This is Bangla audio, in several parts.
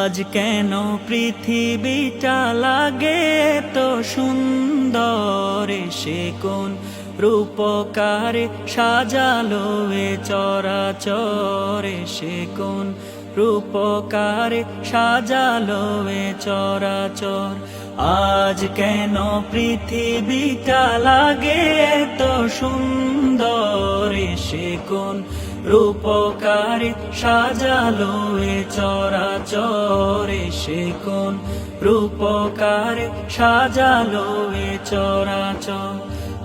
আজ কেন পৃথিবীটা লাগে তো সুন্দর, সে কোন রূপকারে সাজালো এ চরাচরে, সে কোন রূপকারে সাজালো এ চরাচর। আজ কেন পৃথিবীটা লাগে তো সুন্দর, সে কোন রূপকারে সাজালো এ চরাচরে, সে কোন রূপকারে সাজালো এ চরাচর।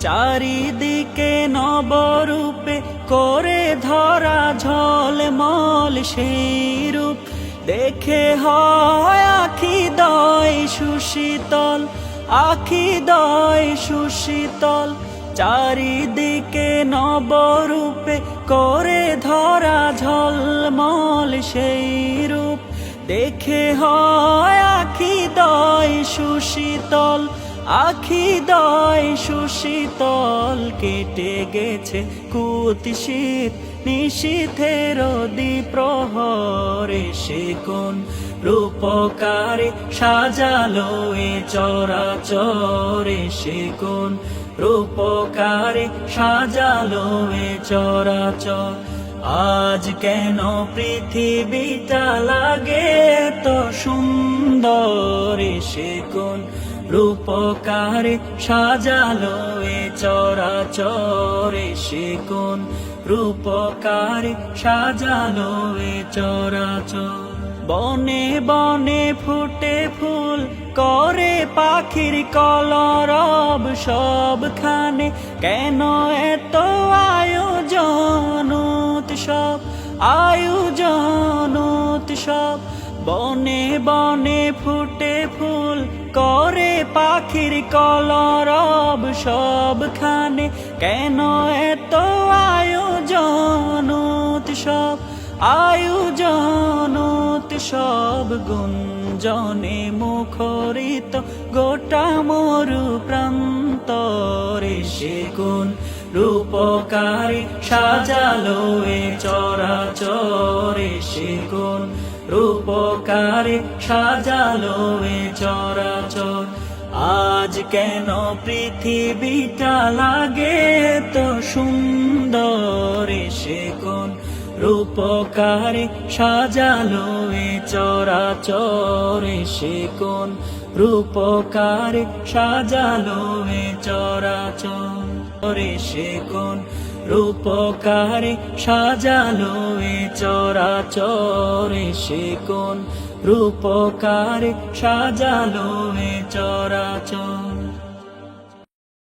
চারিদিকে নবরূপে করে ধরা ঝলমল সেই রূপ দেখে হয় আখি দয় সুশীতল, আখি দয় সুশীতল। চারিদিকে নবরূপে করে ধরা ঝলমল সেই রূপ দেখে হয় আখি দয় সুশীতল, আখি দয় সুশীতল। কেটে গেছে কুৎসিত নিশীথের দ্বিপ্রহরে, সে কোন রূপকারে সাজালো এ চরাচরে, সে কোন রূপকারে সাজালো এ চরাচর। আজ কেন পৃথিবীটা লাগে তো সুন্দর, সে কোন রূপকারে সাজালো এ চরাচরে, সে কোন রূপকারে সাজালো এ চরাচর। বনে বনে ফুটে ফুল করে পাখির কলরব, সবখানে কেন এত আয়োজন উৎসব, আয়োজন উৎসব। বনে বনে ফুটে ফুল করে পাখির কলরব, সবখানে কেন এত আয়োজন উৎসব, আয়োজন উৎসব। গুঞ্জনে মুখরিত গোটা মরু প্রান্তরে, সে কোন রূপকারে সাজালো এ চরাচরে, সে কোন রূপকারে সাজালো এ চরাচর। আজ কেন পৃথিবীটা লাগে তো সুন্দর, সে কোন রূপকারে সাজালো এ চরাচরে, সে কোন রূপকারে সাজালো এ চরাচর, সে কোন রূপকারে সাজালো এ চরাচরে, সে কোন রূপকারে সাজালো এ চরাচর।